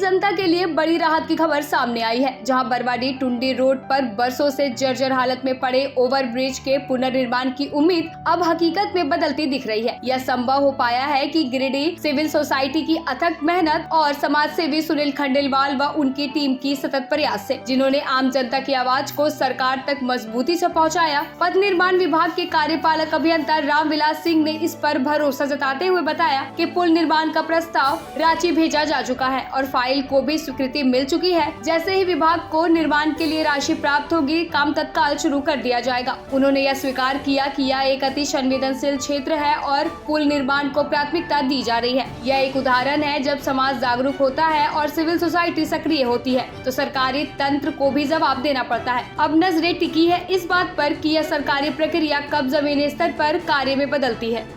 जनता के लिए बड़ी राहत की खबर सामने आई है, जहां बरवाडी टुंडी रोड पर बरसों से जर्जर हालत में पड़े ओवरब्रिज के पुनर्निर्माण की उम्मीद अब हकीकत में बदलती दिख रही है। यह संभव हो पाया है कि गिरिडीह सिविल सोसाइटी की अथक मेहनत और समाज सेवी सुनील खंडेलवाल व उनकी टीम की सतत प्रयास से, जिन्होंने आम जनता की आवाज को सरकार तक मजबूती से पहुंचाया। पथ निर्माण विभाग के कार्यपालक अभियंता रामविलास सिंह ने इस पर भरोसा जताते हुए बताया कि पुल निर्माण का प्रस्ताव रांची भेजा जा चुका है और फाइल को भी स्वीकृति मिल चुकी है। जैसे ही विभाग को निर्माण के लिए राशि प्राप्त होगी, काम तत्काल शुरू कर दिया जाएगा। उन्होंने यह स्वीकार किया कि यह एक अति संवेदनशील क्षेत्र है और पुल निर्माण को प्राथमिकता दी जा रही है। यह एक उदाहरण है जब समाज जागरूक होता है और सिविल सोसाइटी सक्रिय होती है तो सरकारी तंत्र को भी जवाब देना पड़ता है। अब नजरें टिकी है इस बात पर कि यह सरकारी प्रक्रिया कब जमीनी स्तर पर कार्य में बदलती है।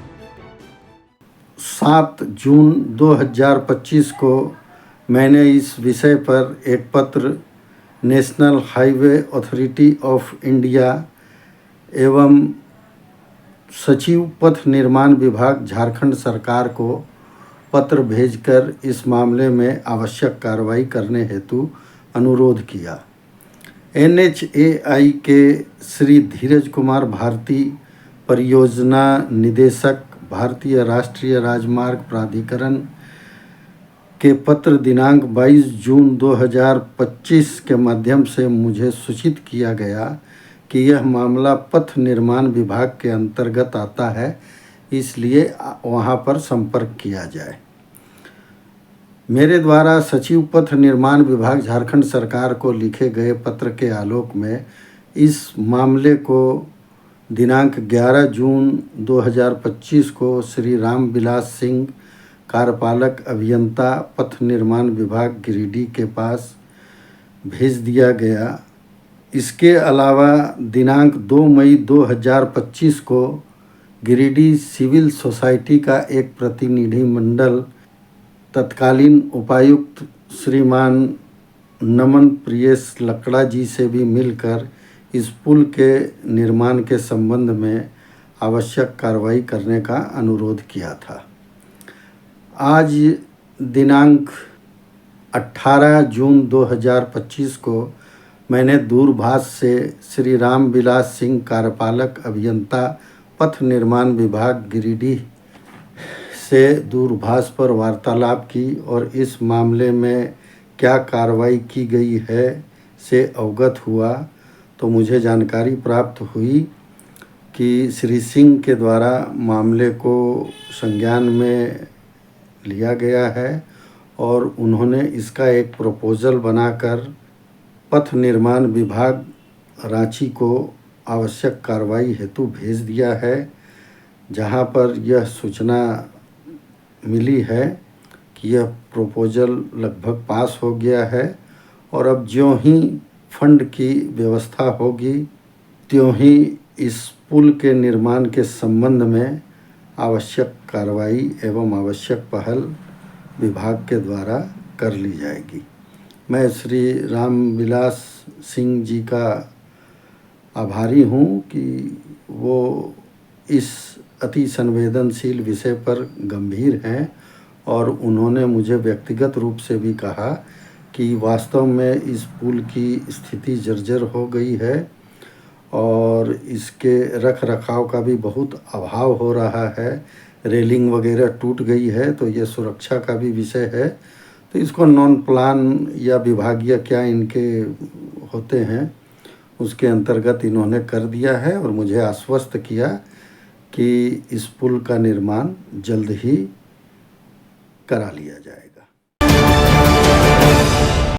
7 जून 2025 को मैंने इस विषय पर एक पत्र national highway authority of India एवं सचिव पथ निर्माण विभाग झारखंड सरकार को पत्र भेजकर इस मामले में आवश्यक कार्रवाई करने हेतु अनुरोध किया। NHAI के श्री धीरज कुमार भारती, परियोजना निदेशक, भारतीय राष्ट्रीय राजमार्ग प्राधिकरण के पत्र दिनांक 22 जून 2025 के माध्यम से मुझे सूचित किया गया कि यह मामला पथ निर्माण विभाग के अंतर्गत आता है, इसलिए वहां पर संपर्क किया जाए। मेरे द्वारा सचिव पथ निर्माण विभाग झारखंड सरकार को लिखे गए पत्र के आलोक में इस मामले को दिनांक 11 जून 2025 को श्री रामविलास सिंह, कार्यपालक अभियंता पथ निर्माण विभाग गिरिडीह के पास भेज दिया गया। इसके अलावा दिनांक 2 मई 2025 को गिरिडीह सिविल सोसाइटी का एक प्रतिनिधि मंडल तत्कालीन उपायुक्त श्रीमान नमन प्रियेश लकड़ा जी से भी मिलकर इस पुल के निर्माण के संबंध में आवश्यक कार्रवाई करने का अनुरोध किया था। आज दिनांक 18 जून 2025 को मैंने दूरभाष से श्री रामविलास सिंह, कार्यपालक अभियंता पथ निर्माण विभाग गिरिडीह से दूरभाष पर वार्तालाप की और इस मामले में क्या कार्रवाई की गई है से अवगत हुआ तो मुझे जानकारी प्राप्त हुई कि श्री सिंह के द्वारा मामले को संज्ञान में लिया गया है और उन्होंने इसका एक प्रपोज़ल बनाकर पथ निर्माण विभाग रांची को आवश्यक कार्रवाई हेतु भेज दिया है, जहां पर यह सूचना मिली है कि यह प्रपोज़ल लगभग पास हो गया है और अब ज्यों ही फंड की व्यवस्था होगी त्यों ही इस पुल के निर्माण के संबंध में आवश्यक कार्रवाई एवं आवश्यक पहल विभाग के द्वारा कर ली जाएगी। मैं श्री रामविलास सिंह जी का आभारी हूँ कि वो इस अति संवेदनशील विषय पर गंभीर हैं और उन्होंने मुझे व्यक्तिगत रूप से भी कहा कि वास्तव में इस पुल की स्थिति जर्जर हो गई है और इसके रख रखाव का भी बहुत अभाव हो रहा है, रेलिंग वगैरह टूट गई है, तो ये सुरक्षा का भी विषय है। तो इसको नॉन प्लान या विभागीय क्या इनके होते हैं उसके अंतर्गत इन्होंने कर दिया है और मुझे आश्वस्त किया कि इस पुल का निर्माण जल्द ही करा लिया जाएगा।